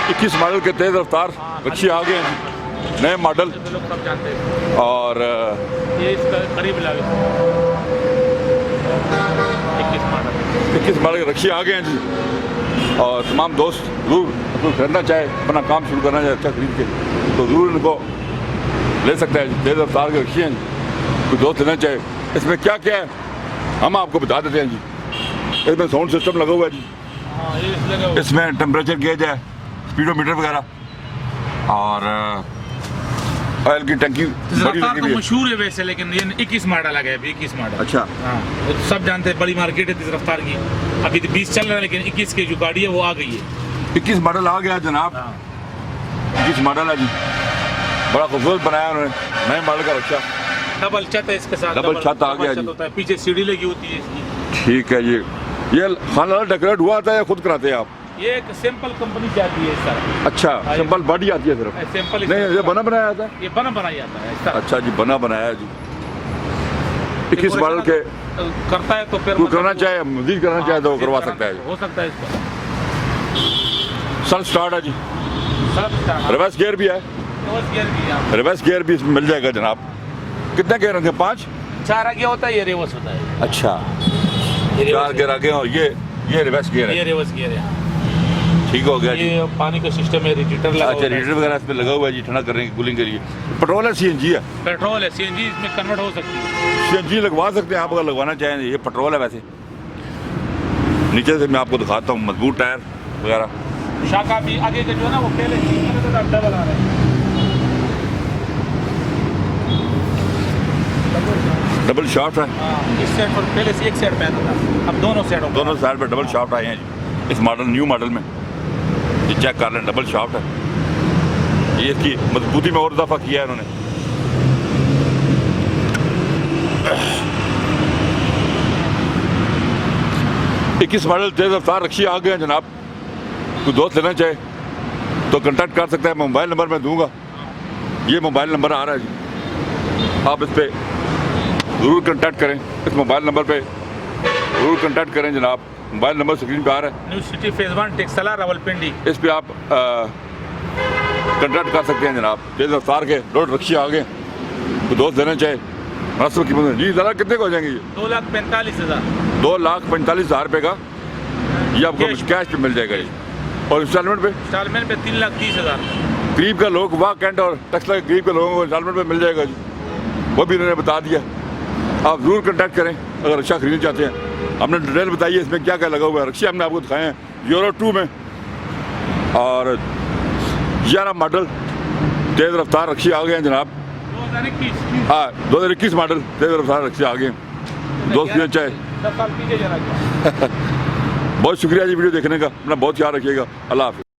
21 model के तेज़ रफ्तार रक्शे आ गए हैं, नए मॉडल। लोग सब जानते हैं। और ये इसका करीब लागे 21 मॉडल 21 मॉडल के रक्शे आ गए हैं जी। और तमाम दोस्त ज़रूर तो खरीदना चाहे, अपना काम शुरू करना चाहे अच्छा खरीद के, तो ज़रूर इनको ले सकता है। तेज़ रफ्तार के रक्शे हैं, कोई दोस्त लेना चाहे। इसमें क्या क्या है हम आपको बता देते हैं जी। इसमें साउंड सिस्टम लगा हुआ है जी। हाँ, ये लगा हुआ है। इसमें टेम्परेचर गेज है, स्पीडोमीटर वगैरह, और ऑयल की टंकी बड़ी रफ्तार लगी तो हुई है। मशहूर है वैसे, लेकिन ये 21 मॉडल आ गया अभी 21 मॉडल। अच्छा, हाँ, वो तो सब जानते हैं, बड़ी मार्केट है इस रफ्तार की। अभी तो 20 चल रहा है, लेकिन 21 की जो गाड़ी है वो आ गई है। 21 मॉडल आ गया जनाब। हाँ। 21 मॉडल है जी, बड़ा खूबसूरत बनाया उन्होंने, नए मॉडल का रक्षा। डबल छत है इसके साथ, डबल छत आ गया छत जी। होता है, पीछे सीढ़ी लगी होती है इसकी। ठीक है जी। ये खाना डेकोरेट हुआ था या खुद कराते हैं आप? ये एक सिंपल कंपनी से आती है इस तरह। अच्छा, सिंपल बॉडी आती है सिर्फ? सिंपल नहीं, ये बना बनाया था। ये बना बनाया जाता है इस तरह। अच्छा जी, बना बनाया जी। 21 मॉडल के करता है तो फिर कोई करना चाहे, मजीद करना चाहे तो वो करवा सकता है। हो सकता है इसका। सन स्टार्ट है जी, सब स्टार्ट रिवर्स गियर भी है। रिवर्स गियर भी है। रिवर्स गियर भी इसमें मिल जाएगा जनाब। कितने गियर होंगे? 5? 4 आगे होता है, ये रिवर्स होता है। अच्छा, ये 4 गियर आगे और ये रिवर्स गियर ये है। रिवर्स गियर है। ठीक हो गया जी। ये पानी का सिस्टम है, रेडिएटर लगा अच्छा, रेडिएटर वगैरह इस पे लगा हुआ है जी, ठंडा करने की, कूलिंग के लिए। पेट्रोल है, सीएनजी है? पेट्रोल है, सीएनजी इसमें कन्वर्ट हो सकती है। सीएनजी लगवा सकते हैं आप अगर लगवाना चाहें। ये पेट्रोल है वैसे। नीचे से मैं आपको दिखाता हूँ, मजबूत टायर वगैरह। शाखा भी आगे का जो है ना, वो पहले डबल आ रहा है। डबल शाफ्ट है। हाँ, इस साइड पर पहले से एक साइड पे आता था, अब दोनों साइड हो गया। दोनों साइड पे डबल शाफ्ट आए हैं जी इस मॉडल, न्यू मॉडल में। ये चेक कर लें, डबल शाफ्ट है। ये इसकी मजबूती में और इजाफा किया है इन्होंने। इक्कीस मॉडल तेज रफ्तार रक्शे आ गए हैं जनाब। कोई दोस्त लेना चाहे तो कांटेक्ट कर सकता है। मोबाइल नंबर मैं दूंगा, ये मोबाइल नंबर आ रहा है जी। आप इस पर ज़रूर कांटेक्ट करें, इस मोबाइल नंबर पे ज़रूर कांटेक्ट करें जनाब। मोबाइल नंबर स्क्रीन पे आ रहा है। New city phase 1 Taxila Rawalpindi. इस पे आप कांटेक्ट कर सकते हैं जनाब। तेज रफ्तार के रोड रक्शे आ गए, तो दोस्त लेना चाहे मुनासिब कीमत में। जी ज़रा कितने को हो जाएंगे ये? 2,45,000। 2,45,000 रुपये का ये आपको कैश पे मिल जाएगा जी। और इंस्टॉलमेंट पे? इंस्टॉलमेंट पे 3,30,000। गरीब का लोग वाह कैंट और टेक्सला गरीब के लोगों को इंस्टॉलमेंट पे मिल जाएगा जी, वो भी इन्होंने बता दिया। आप ज़रूर कांटेक्ट करें अगर रक्षा खरीदना चाहते हैं। हमने डिटेल बताई है इसमें क्या क्या लगा हुआ है। रक्शे हमने आपको दिखाए हैं यूरो 2 में, और 11 मॉडल तेज़ रफ्तार रक्शे आ गए हैं जनाब। 2021। हाँ, 2021 मॉडल तेज़ रफ्तार रक्शे आ गए हैं। दोस्त लेना चाहे। 10 साल पीछे जरा। बहुत शुक्रिया जी वीडियो देखने का। अपना बहुत ख्याल रखिएगा। अल्लाह हाफ़िज़।